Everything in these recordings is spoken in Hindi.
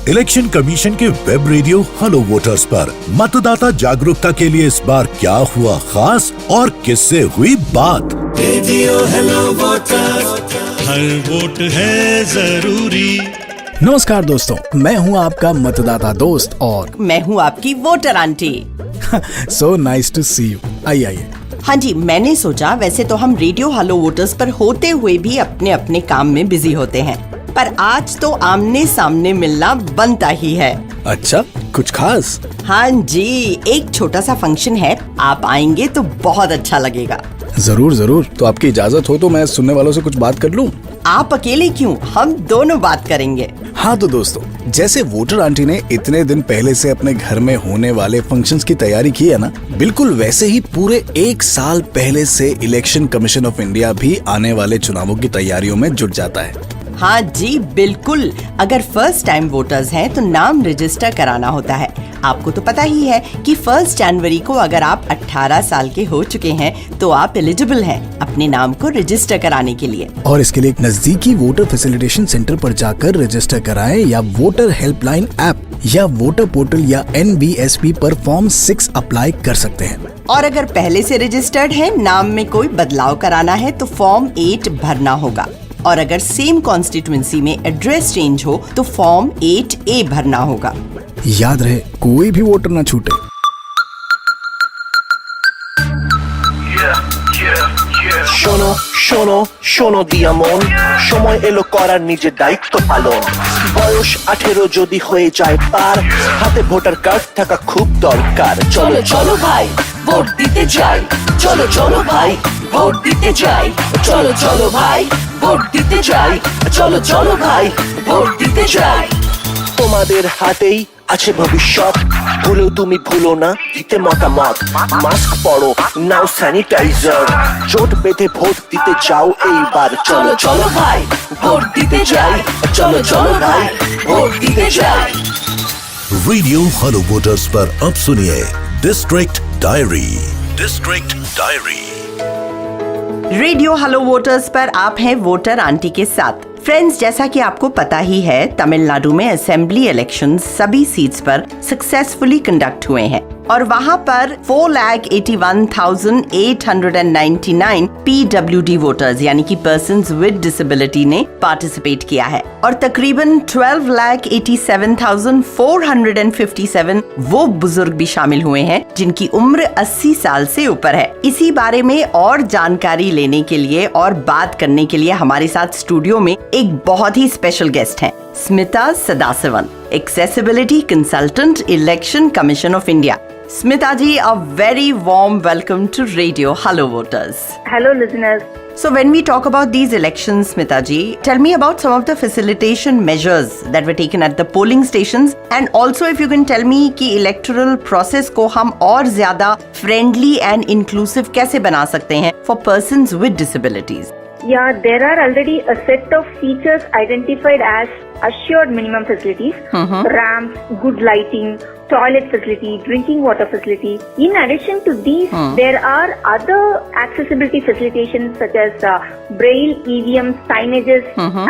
इलेक्शन कमीशन के वेब रेडियो हेलो वोटर्स पर मतदाता जागरूकता के लिए इस बार क्या हुआ खास और किससे हुई बात। रेडियो हेलो वोटर्स, हर वोट है जरूरी। नमस्कार दोस्तों, मैं हूं आपका मतदाता दोस्त और मैं हूं आपकी voter aunty. So nice to see you. आइए। हाँ जी, मैंने सोचा वैसे तो हम रेडियो हेलो वोटर्स पर होते हुए भी अपने अपने काम में बिजी होते हैं, पर आज तो आमने सामने मिलना बनता ही है। अच्छा, कुछ खास? हाँ जी, एक छोटा सा फंक्शन है, आप आएंगे तो बहुत अच्छा लगेगा। जरूर। तो आपकी इजाजत हो तो मैं सुनने वालों से कुछ बात कर लूं? आप अकेले क्यों, हम दोनों बात करेंगे। हाँ तो दोस्तों, जैसे वोटर आंटी ने इतने दिन पहले से अपने घर में होने वाले फंक्शंस की तैयारी की है ना, बिल्कुल वैसे ही पूरे 1 साल पहले से इलेक्शन कमीशन ऑफ इंडिया भी आने वाले चुनावों की तैयारियों में जुट जाता है। हाँ जी बिल्कुल, अगर फर्स्ट टाइम वोटर्स हैं तो नाम रजिस्टर कराना होता है। आपको तो पता ही है कि 1 जनवरी को अगर आप 18 साल के हो चुके हैं तो आप एलिजिबल हैं अपने नाम को रजिस्टर कराने के लिए। और इसके लिए नजदीकी वोटर फैसिलिटेशन सेंटर पर जाकर रजिस्टर कराएं या वोटर हेल्पलाइन ऐप या वोटर पोर्टल या NVSP पर फॉर्म 6 अप्लाई कर सकते हैं। और अगर पहले से रजिस्टर्ड है, नाम में कोई बदलाव कराना है तो फॉर्म 8 भरना होगा। और अगर सेम कॉन्स्टिट्यूएंसी में एड्रेस चेंज हो तो फॉर्म 8A भरना होगा। याद रहे, कोई भी वोटर ना छूटे। শোনো দিয়ামন, সময় এলো করার নিজের দায়িত্ব পালন। বয়স 18 যদি হয়ে যায় পার, হাতে ভোটার কার্ড থাকা খুব দরকার। চলো ভাই ভোট দিতে যাই, চলো ভাই ভোট দিতে যাই, চলো ভাই ভোট দিতে যাই, চলো ভাই ভোট দিতে যাই। তোমাদের হাতেই আছে ভবিষ্যৎ, ভুলেও তুমি ভুলো না দিতে মতামত। মাস্ক পরো, নাও স্যানিটাইজার, জোট বেঁধে ভোট দিতে যাও এইবার। চলো ভাই ভোট দিতে যাই, চলো ভাই ভোট দিতে যাই। रेडियो हेलो वोटर्स पर अब सुनिए district diary. Radio hello voters पर आप हैं वोटर आंटी के साथ। फ्रेंड्स, जैसा कि आपको पता ही है, तमिलनाडु में असेंबली इलेक्शंस सभी सीट्स पर सक्सेसफुली कंडक्ट हुए हैं और वहां पर 4,81,899 PWD वोटर्स यानी कि पर्सन्स विद डिसेबिलिटी ने पार्टिसिपेट किया है और तकरीबन 12,87,457 वो बुजुर्ग भी शामिल हुए हैं जिनकी उम्र 80 साल से ऊपर है। इसी बारे में और जानकारी लेने के लिए और बात करने के लिए हमारे साथ स्टूडियो में एक बहुत ही स्पेशल गेस्ट हैं, Smita Sadasivan, accessibility consultant, election commission of India. Smita ji, a very warm welcome to Radio Hello Voters. Hello listeners. So when we talk about these elections, Smita ji, tell me about some of the facilitation measures that were taken at the polling stations, and also if you can tell me कि electoral process को हम और ज्यादा friendly and inclusive कैसे बना सकते हैं for persons with disabilities. Yeah, there are already a set of features identified as assured minimum facilities, ramps, good lighting, toilet facility, drinking water facility. In addition to these, there are other accessibility facilitations such as braille, EVM, signages,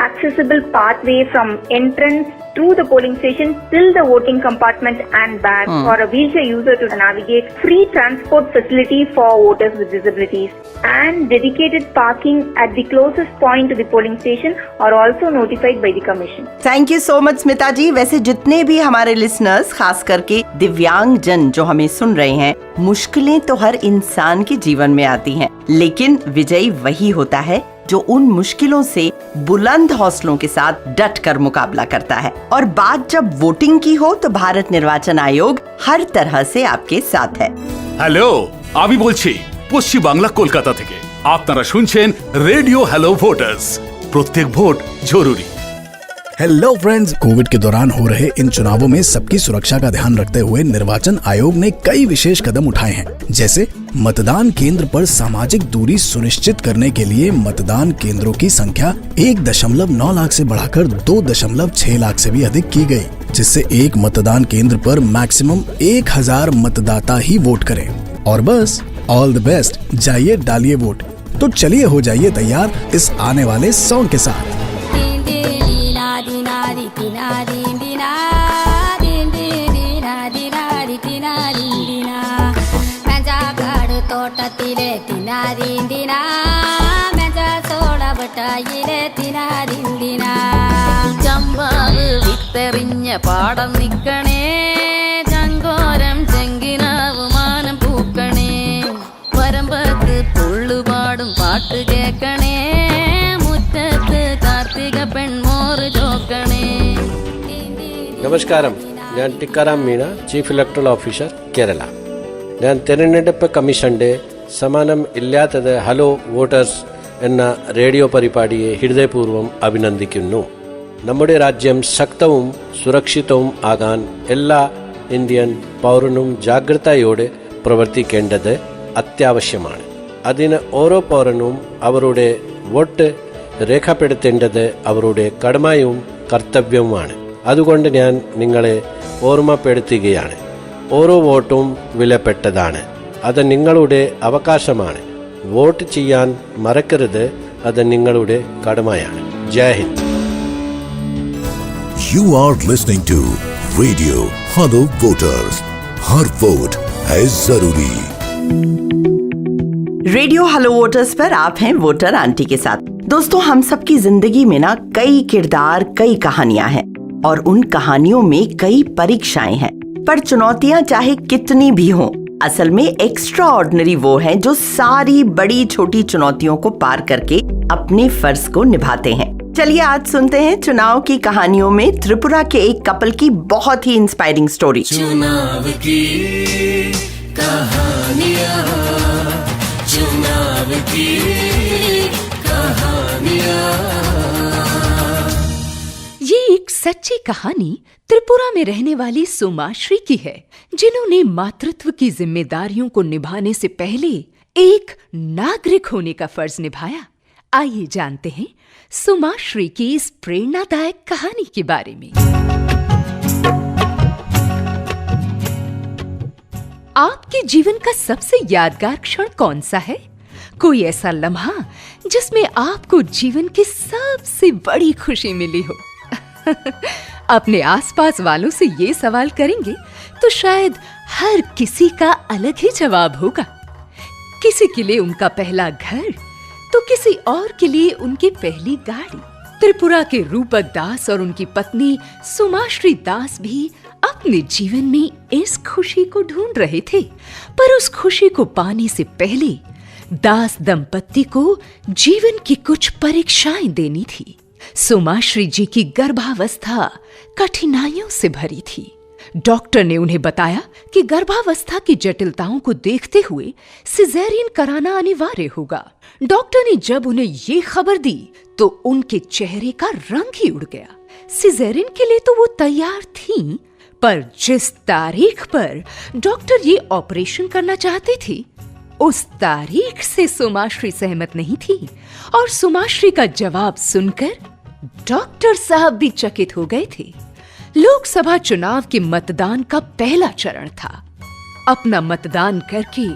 accessible pathway from entrance to the polling station till the voting compartment and back for a wheelchair user to navigate, free transport facility for voters with disabilities, and dedicated parking at the closest point to the polling station are also notified by the commission. Thank you so much Smita ji. वैसे जितने भी हमारे लिसनर्स, खास करके दिव्यांग जन जो हमें सुन रहे हैं, मुश्किलें तो हर इंसान के जीवन में आती हैं, लेकिन विजयी वही होता है जो उन मुश्किलों से बुलंद हौसलों के साथ डट कर मुकाबला करता है। और बात जब वोटिंग की हो तो भारत निर्वाचन आयोग हर तरह से आपके साथ है। হ্যালো, আমি বলছি পশ্চিম বাংলা কলকাতা থেকে। আপনারা শুনছেন রেডিও হেলো ভোটার্স, প্রত্যেক ভোট জরুরি। हेलो फ्रेंड्स, कोविड के दौरान हो रहे इन चुनावों में सबकी सुरक्षा का ध्यान रखते हुए निर्वाचन आयोग ने कई विशेष कदम उठाए हैं, जैसे मतदान केंद्र पर सामाजिक दूरी सुनिश्चित करने के लिए मतदान केंद्रों की संख्या 1.9 लाख से बढ़ाकर 2.6 लाख से भी अधिक की गई, जिससे एक मतदान केंद्र पर मैक्सिमम 1000 मतदाता ही वोट करें। और बस ऑल द बेस्ट, जाइए डालिए वोट। तो चलिए हो जाइए तैयार इस आने वाले सॉन्ग के साथ। ഓട്ടത്തിലെ തിനാരിന്തിന മെജ സോടപട്ടായിലെ തിനാരിന്തിന ചമ്പാവ് വിത്തെറിഞ്ഞ പാടം നിക്കണേ ചങ്കോരം ചെങ്കിനാവുമാനം പൂക്കണേ വരമ്പത്ത് പുള്ളുപാടും പാട്ട് കേക്കണേ മുറ്റത്ത് കാർത്തിക പെൺമോറ് ചോക്കണേ. നമസ്കാരം, ഞാൻ Tikaram Meena, chief electoral officer, Kerala. ഞാൻ തെരഞ്ഞെടുപ്പ് കമ്മീഷന്റെ സമാനം ഇല്ലാത്തത് ഹലോ വോട്ടേഴ്സ് എന്ന റേഡിയോ പരിപാടിയെ ഹൃദയപൂർവ്വം അഭിനന്ദിക്കുന്നു. നമ്മുടെ രാജ്യം ശക്തവും സുരക്ഷിതവും ആകാൻ എല്ലാ ഇന്ത്യൻ പൗരനും ജാഗ്രതയോടെ പ്രവർത്തിക്കേണ്ടത് അത്യാവശ്യമാണ്. അതിന് ഓരോ പൗരനും അവരുടെ വോട്ട് രേഖപ്പെടുത്തേണ്ടത് അവരുടെ കടമയും കർത്തവ്യവുമാണ്. അതുകൊണ്ട് ഞാൻ നിങ്ങളെ ഓർമ്മപ്പെടുത്തുകയാണ്, ഓരോ വോട്ടും വിലപ്പെട്ടതാണ്. അത് നിങ്ങളുടെ അവകാശമാണ്. വോട്ട് ചെയ്യാൻ മറക്കരുത്, അത് നിങ്ങളുടെ കടമയാണ്. ജയ് Hind. You are listening to Radio Hello Voters. हर वोट है जरूरी. रेडियो हेलो वोटर्स पर आप हैं वोटर आंटी के साथ। दोस्तों, हम सबकी जिंदगी में ना कई किरदार, कई कहानियां हैं और उन कहानियों में कई परीक्षाएं हैं। पर चुनौतियां चाहे कितनी भी हों, असल में एक्स्ट्रा ऑर्डिनरी वो हैं जो सारी बड़ी छोटी चुनौतियों को पार करके अपने फर्ज को निभाते हैं। चलिए आज सुनते हैं चुनाव की कहानियों में त्रिपुरा के एक कपल की बहुत ही इंस्पायरिंग स्टोरी। चुनाव की कहानियां, चुनाव की कहानियां। ये एक सच्ची कहानी त्रिपुरा में रहने वाली सुमाश्री की है, जिन्होंने मातृत्व की जिम्मेदारियों को निभाने से पहले एक नागरिक होने का फर्ज निभाया। आइए जानते हैं सुमाश्री की इस प्रेरणादायक कहानी के बारे में। आपके जीवन का सबसे यादगार क्षण कौन सा है? कोई ऐसा लम्हा जिसमें आपको जीवन की सबसे बड़ी खुशी मिली हो? अपने आसपास वालों से ये सवाल करेंगे तो शायद हर किसी का अलग ही जवाब होगा। किसी के लिए उनका पहला घर, तो किसी और के लिए उनकी पहली गाड़ी। त्रिपुरा के रूपक दास और उनकी पत्नी सुमाश्री दास भी अपने जीवन में इस खुशी को ढूंढ रहे थे, पर उस खुशी को पाने से पहले दास दंपत्ति को जीवन की कुछ परीक्षाएं देनी थी। सुमाश्री जी की गर्भावस्था कठिनाइयों से भरी थी। डॉक्टर ने उन्हें बताया कि गर्भावस्था की जटिलताओं को देखते हुए सिजेरियन कराना अनिवार्य होगा। डॉक्टर ने जब उन्हें ये खबर दी तो उनके चेहरे का रंग ही उड़ गया। सिजेरियन के लिए तो वो तैयार थीं, पर जिस तारीख पर डॉक्टर ये ऑपरेशन करना चाहती थी, उस तारीख से सुमाश्री सहमत नहीं थी। और सुमाश्री का जवाब सुनकर डॉक्टर साहब भी चकित हो गए थे। लोकसभा चुनाव के मतदान का पहला चरण था। अपना मतदान करके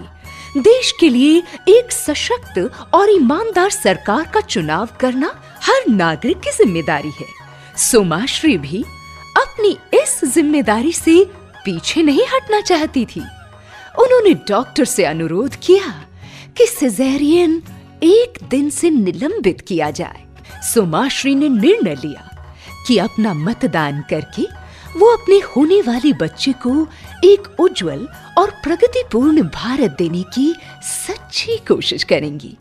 देश के लिए एक सशक्त और ईमानदार सरकार का चुनाव करना हर नागरिक की जिम्मेदारी है। सुमाश्री भी अपनी इस जिम्मेदारी से पीछे नहीं हटना चाहती थी। उन्होंने डॉक्टर से अनुरोध किया कि सिजेरियन एक दिन से निलंबित किया जाए। सुमाश्री ने निर्णय लिया कि अपना मतदान करके वो अपने होने वाले बच्चे को एक उज्जवल और प्रगतिपूर्ण भारत देने की सच्ची कोशिश करेंगी।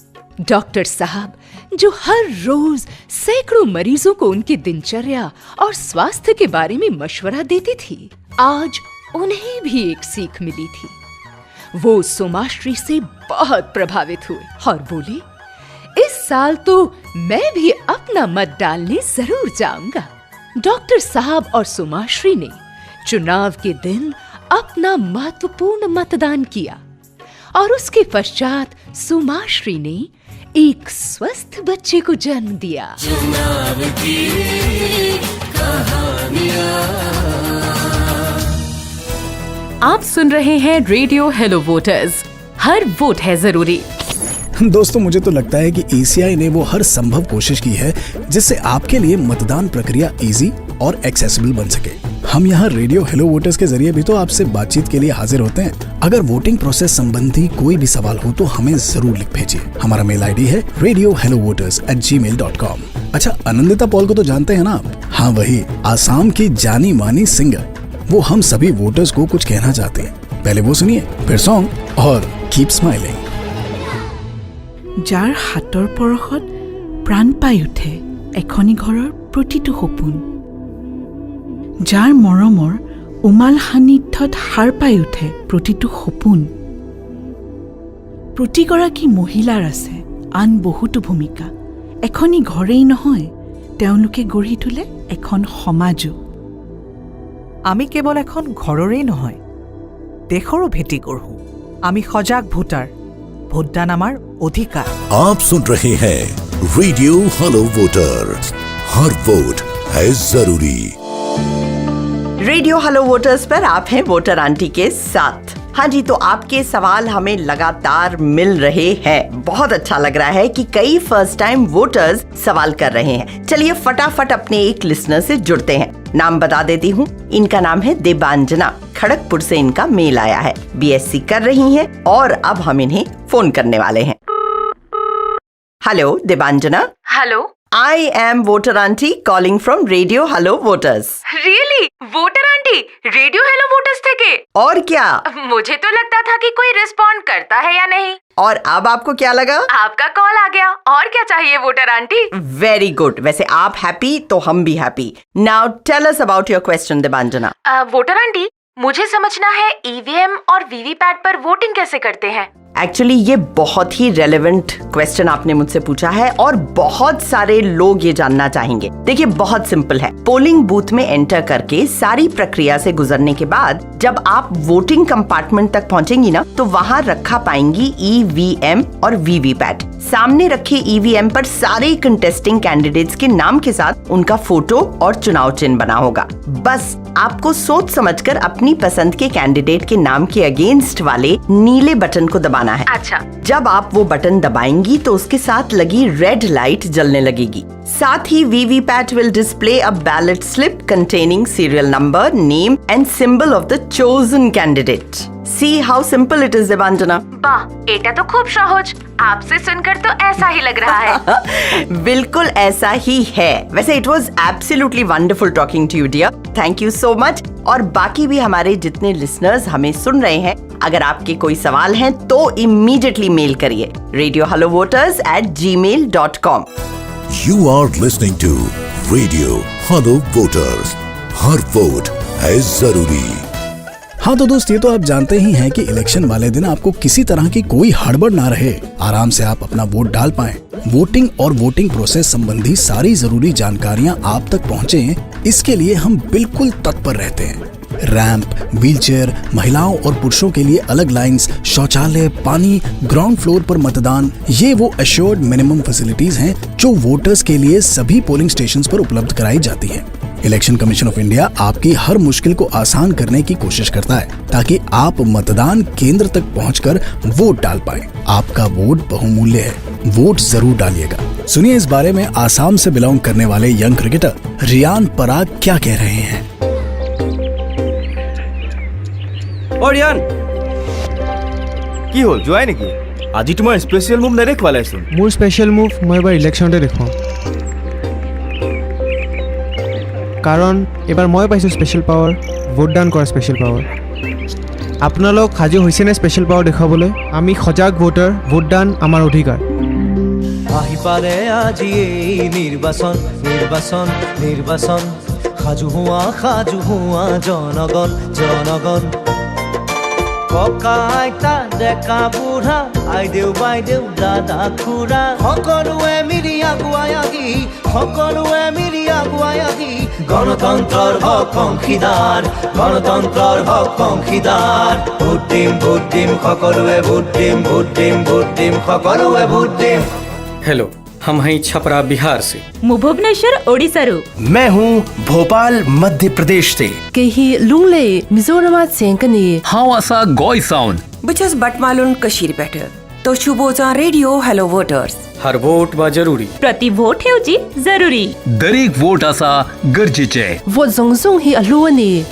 डॉक्टर साहब, जो हर रोज सैकड़ों मरीजों को उनकी दिनचर्या और स्वास्थ्य के बारे में मशवरा देती थी, आज उन्हें भी एक सीख मिली थी। वो सुमाश्री से बहुत प्रभावित हुए और बोले, इस साल तो मैं भी अपना मत डालने जरूर जाऊंगा। डॉक्टर साहब और सुमाश्री ने चुनाव के दिन अपना महत्वपूर्ण मतदान किया और उसके पश्चात सुमाश्री ने एक स्वस्थ बच्चे को जन्म दिया। चुनाव की कहानियां। आप सुन रहे हैं रेडियो हेलो वोटर्स, हर वोट है जरूरी। दोस्तों, मुझे तो लगता है कि ECI ने वो हर संभव कोशिश की है जिससे आपके लिए मतदान प्रक्रिया इजी और एक्सेसिबल बन सके। हम यहाँ रेडियो हेलो वोटर्स के जरिए भी तो आपसे बातचीत के लिए हाजिर होते हैं। अगर वोटिंग प्रोसेस संबंधी कोई भी सवाल हो तो हमें जरूर लिख भेजिए। हमारा मेल ID है radiohellovoters@gmail.com। अच्छा, आनंदिता पॉल को तो जानते हैं ना आप? हाँ, वही आसाम की जानी मानी सिंगर। वो हम सभी वोटर्स को कुछ कहना चाहते हैं। पहले वो सुनिए, फिर सॉन्ग और कीप स्माइलिंग। যাৰ হাতৰ পৰশত প্ৰাণ পাই উঠে এখনি ঘৰৰ প্ৰতিটো সপোন, যাৰ মৰমৰ উমাল সান্নিধ্যত সাৰ পাই উঠে প্ৰতিটো সপোন। প্ৰতিগৰাকী মহিলাৰ আছে আন বহুতো ভূমিকা। এখনি ঘৰেই নহয়, তেওঁলোকে গঢ়ি তোলে এখন সমাজো। আমি কেৱল এখন ঘৰৰেই নহয়, দেশৰো ভেটি গঢ়ো। আমি সজাগ ভোটাৰ, ভোটদান আমাৰ অধিকাৰ। आप सुन रहे हैं रेडियो हेलो वोटर्स, हर वोट है जरूरी। रेडियो हेलो वोटर्स पर आप हैं वोटर आंटी के साथ। हाँ जी, तो आपके सवाल हमें लगातार मिल रहे हैं। बहुत अच्छा लग रहा है कि कई फर्स्ट टाइम वोटर्स सवाल कर रहे हैं। चलिए फटाफट अपने एक लिसनर से जुड़ते हैं। नाम बता देती हूँ, इनका नाम है देबांजना। खड़गपुर से इनका मेल आया है। BSc कर रही हैं और अब हम इन्हें फोन करने वाले हैं। Hello Debanjana. Hello, I am voter auntie calling from Radio Hello Voters। Really? Voter auntie radio hello voters थे के? और क्या, मुझे तो लगता था कि कोई रिस्पॉन्ड करता है या नहीं। और अब आपको क्या लगा? आपका कॉल आ गया, और क्या चाहिए वोटर आंटी? Very good. वैसे आप हैप्पी तो हम भी happy. Now tell us about your question Debanjana. Voter auntie, मुझे समझना है EVM और VVPAT पर वोटिंग कैसे करते हैं। एक्चुअली ये बहुत ही रेलेवेंट क्वेश्चन आपने मुझसे पूछा है और बहुत सारे लोग ये जानना चाहेंगे। देखिए, बहुत सिंपल है। पोलिंग बूथ में एंटर करके सारी प्रक्रिया से गुजरने के बाद जब आप वोटिंग कंपार्टमेंट तक पहुंचेंगी ना, तो वहाँ रखा पाएंगी EVM और VVPAT। सामने रखे EVM पर सारे कंटेस्टिंग कैंडिडेट्स के नाम के साथ उनका फोटो और चुनाव चिन्ह बना होगा। बस आपको सोच समझकर अपनी पसंद के कैंडिडेट के नाम के अगेंस्ट वाले नीले बटन को दबाना है। अच्छा। जब आप वो बटन दबाएंगी तो उसके साथ लगी रेड लाइट जलने लगेगी। साथ ही VVPAT will display a ballot slip containing serial number, name and symbol of the chosen candidate. See how simple it is, देबांजना। वाह, एटा तो खूब सहज। आपसे सुनकर तो ऐसा ही लग रहा है। बिल्कुल ऐसा ही है। वैसे it was absolutely wonderful talking to you, dear. Thank you so much. और बाकी भी हमारे जितने लिसनर्स हमें सुन रहे हैं, अगर आपके कोई सवाल हैं तो इमीडिएटली मेल करिए radiohellovoters@gmail.com। You are listening to Radio Hello Voters, हर वोट है जरूरी। हाँ तो दोस्त, ये तो आप जानते ही हैं कि इलेक्शन वाले दिन आपको किसी तरह की कोई हड़बड़ ना रहे, आराम से आप अपना वोट डाल पाएं। वोटिंग और वोटिंग प्रोसेस संबंधी सारी जरूरी जानकारियां आप तक पहुंचे, इसके लिए हम बिल्कुल तत्पर रहते हैं। रैंप, व्हीलचेयर, महिलाओं और पुरुषों के लिए अलग लाइंस, शौचालय, पानी, ग्राउंड फ्लोर पर मतदान, ये वो एश्योर्ड मिनिमम फैसिलिटीज हैं जो वोटर्स के लिए सभी पोलिंग स्टेशंस पर उपलब्ध कराई जाती हैं। इलेक्शन कमीशन ऑफ इंडिया आपकी हर मुश्किल को आसान करने की कोशिश करता है ताकि आप मतदान केंद्र तक पहुंचकर वोट डाल पाएं। आपका वोट बहुमूल्य है, वोट जरूर डालिएगा। सुनिए इस बारे में आसाम से बिलोंग करने वाले यंग क्रिकेटर रियान पराग क्या कह रहे हैं। रियान কি হল যোৱাই নেকি? আজি তোমাৰ স্পেচিয়েল মুভ নেদেখুৱালেচোন। মোৰ স্পেচিয়েল মুভ মই এবাৰ ইলেকশ্যনতে দেখুৱাম, কাৰণ এবাৰ মই পাইছোঁ স্পেচিয়েল পাৱাৰ, ভোটদান কৰা স্পেচিয়েল পাৱাৰ। আপোনালোক সাজু হৈছেনে স্পেচিয়েল পাৱাৰ দেখুৱাবলৈ? আমি সজাগ ভোটাৰ, ভোটদান আমাৰ অধিকাৰ। আহি পাৰে আজি এই নিৰ্বাচন নিৰ্বাচন নিৰ্বাচন, সাজু হোৱা জনগণ জনগণ। ককা আইতা ডেকা বুঢ়া, আইদেউ বাইদেউ দাদা খুৰা, সকলোৱে মিলি আগুৱাই আহি, সকলোৱে মিলি আগুৱাই আহি, গণতন্ত্ৰৰ হক অংশীদাৰ, গণতন্ত্ৰৰ হক অংশীদাৰ। ভোট দিম সকলোৱে ভোট দিম, ভোট দিম ভোট দিম সকলোৱে ভোট দিম। हेलो, हम हैं छपरा बिहार से। मु भुवनेश्वर ओडिसा रू। मैं हूँ भोपाल मध्य प्रदेश से। कही लुंगले मिजोरम सेंकनी। हावासा गोई साउंड। बचस बटमालुन कशीर पेट। तो शुभोजा रेडिओ हॅलो वोटर्स. हर वोट वा जरुरी. प्रति वोट हेवची जरुरी. दरेक वोट आसा गरजेचे. वोट जोंगजोंग ही अलोनी.